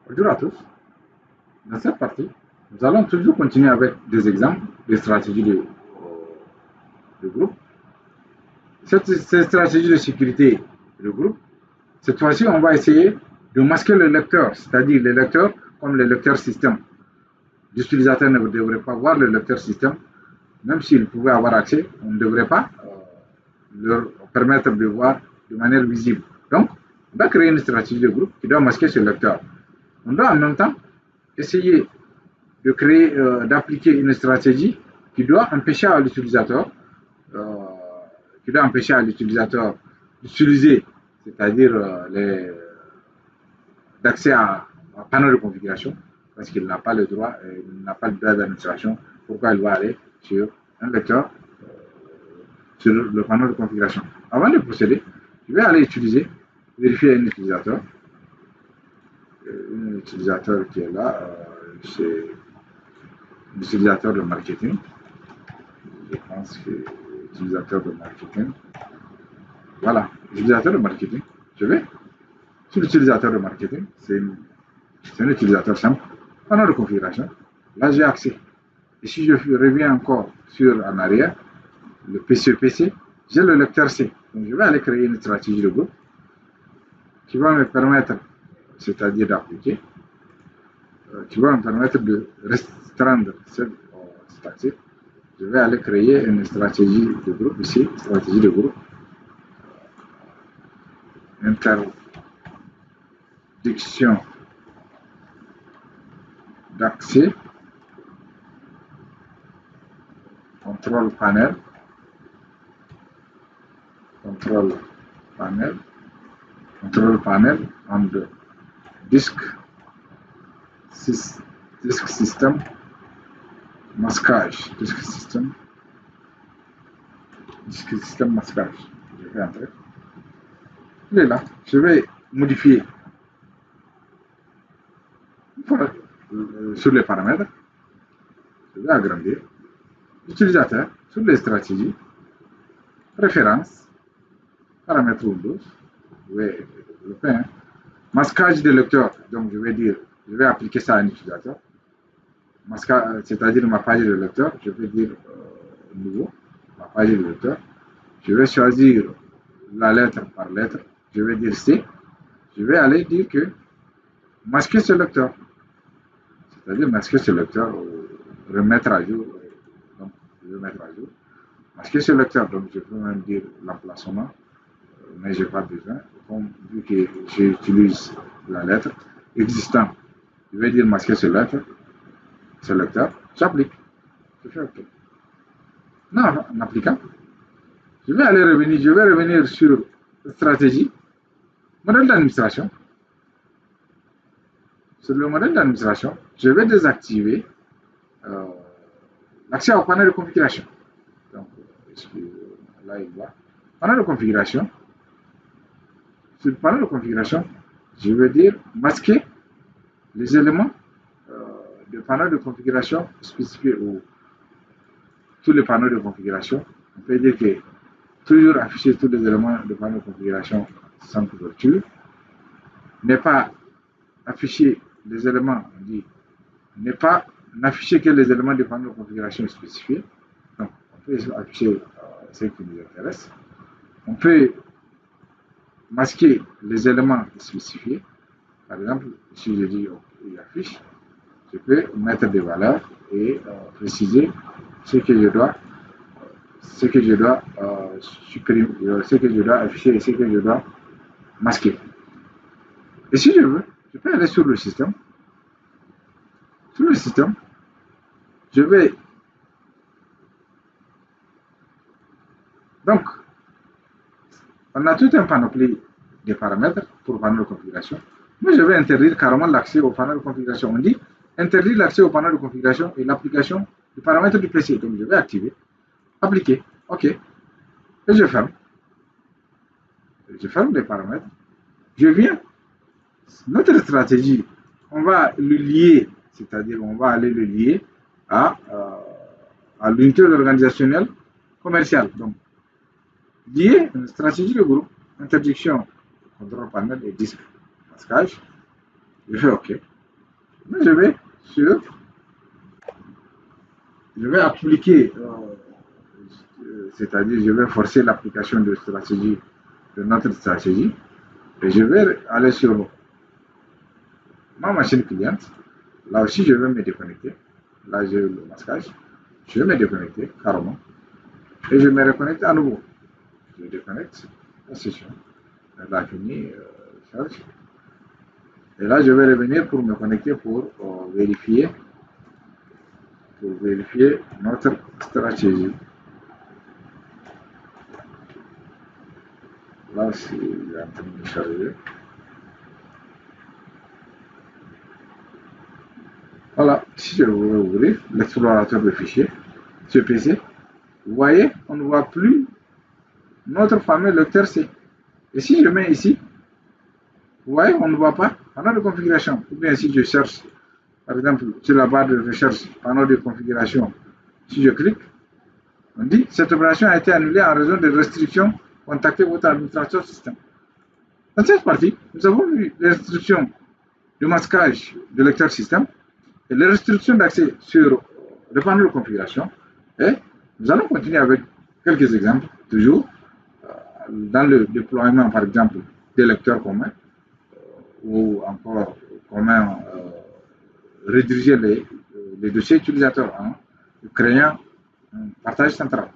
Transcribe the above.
Bonjour à tous. Dans cette partie, nous allons toujours continuer avec des exemples de stratégies de groupe. Cette stratégie de sécurité de groupe, cette fois-ci, on va essayer de masquer le lecteur, c'est-à-dire les lecteurs comme les lecteurs système. L'utilisateur ne devrait pas voir le lecteur système, même s'il pouvait avoir accès, on ne devrait pas leur permettre de voir de manière visible. Donc, on va créer une stratégie de groupe qui doit masquer ce lecteur. On doit en même temps essayer de créer, d'appliquer une stratégie qui doit empêcher à l'utilisateur d'utiliser, c'est-à-dire d'accès à un panneau de configuration, parce qu'il n'a pas le droit, il n'a pas le droit d'administration. Pourquoi il va aller sur un lecteur, sur le panneau de configuration. Avant de procéder, je vais aller vérifier un utilisateur qui est là, c'est l'utilisateur de marketing. Je pense que l'utilisateur de marketing. Voilà, l'utilisateur de marketing. Je vais sur l'utilisateur de marketing. C'est un utilisateur simple. Panneau de configuration. Là, j'ai accès. Et si je reviens encore en arrière, le PC, j'ai le lecteur C. Donc, je vais aller créer une stratégie de groupe qui va me permettre, c'est-à-dire d'appliquer, qui va me permettre de restreindre cette stratégie. Je vais aller créer une stratégie de groupe ici, stratégie de groupe, interdiction d'accès, contrôle panel, on the disk system masquage, disk system masquage. Je vais entrer. Il est là. Je vais modifier sur les paramètres. Je vais agrandir. Utilisateur, sur les stratégies, préférences, paramètres Windows, je vais développer un masquage de lecteur. Donc je vais appliquer ça à un utilisateur. C'est-à-dire ma page de lecteur, je vais dire nouveau, ma page de lecteur. Je vais choisir la lettre par lettre. Je vais dire C. Je vais aller dire que masquer ce lecteur. C'est-à-dire masquer ce lecteur, remettre à jour. Donc, je vais mettre à jour. Masquer ce lecteur, donc je peux même dire l'emplacement, mais je n'ai pas besoin. Comme, vu que j'utilise la lettre existante, je vais dire masquer ce lecteur, j'applique. Je fais OK. Non, en appliquant, je vais revenir sur stratégie, modèle d'administration. Sur le modèle d'administration, je vais désactiver l'accès au panel de configuration. Donc, là, il voit. Panel de configuration. Sur le panel de configuration, je vais dire masquer les éléments de panneau de configuration spécifiés ou tous les panneaux de configuration. On peut dire que toujours afficher tous les éléments de panneau de configuration sans couverture. Ne pas afficher les éléments, on dit, ne pas n'afficher que les éléments de panneau de configuration spécifiés. Donc, on peut afficher ce qui nous intéresse. On peut masquer les éléments spécifiés. Par exemple, si je dis il affiche, je peux mettre des valeurs et préciser ce que je dois supprimer, ce que je dois afficher et ce que je dois masquer. Et si je veux, je peux aller sur le système. Sur le système, je vais donc on a tout un panoplie de paramètres pour panneau de configuration. Mais je vais interdire carrément l'accès au panneau de configuration. On dit interdire l'accès au panneau de configuration et l'application du paramètre du PC. Donc je vais activer, appliquer, OK. Et je ferme. Je ferme les paramètres. Je viens. Notre stratégie, on va le lier, c'est-à-dire on va aller le lier à l'unité organisationnelle commerciale. Donc, lier une stratégie de groupe, interdiction, contrôle panel et disque masquage. Je fais OK. Mais je vais appliquer, c'est-à-dire je vais forcer l'application de notre stratégie, et je vais aller sur ma machine cliente. Là aussi, je vais me déconnecter. Là, j'ai le masquage. Je vais me déconnecter carrément. Et je me reconnecte à nouveau. Je déconnecte la session. Elle a fini, charge. Et là, je vais revenir pour me connecter pour vérifier notre stratégie. Là, c'est en train de charger. Voilà, si je veux ouvrir l'explorateur de fichiers, ce PC, vous voyez, on ne voit plus notre fameux lecteur C. Et si je mets ici, vous voyez, on ne voit pas panneau de configuration. Ou bien si je cherche, par exemple, sur la barre de recherche, panneau de configuration, si je clique, on dit cette opération a été annulée en raison de restrictions. Contactez votre administrateur système. Dans cette partie, nous avons vu les restrictions de masquage de lecteur système et les restrictions d'accès sur le panneau de configuration. Et nous allons continuer avec quelques exemples, toujours dans le déploiement, par exemple, des lecteurs communs ou encore comment rediriger les dossiers utilisateurs en créant un partage central.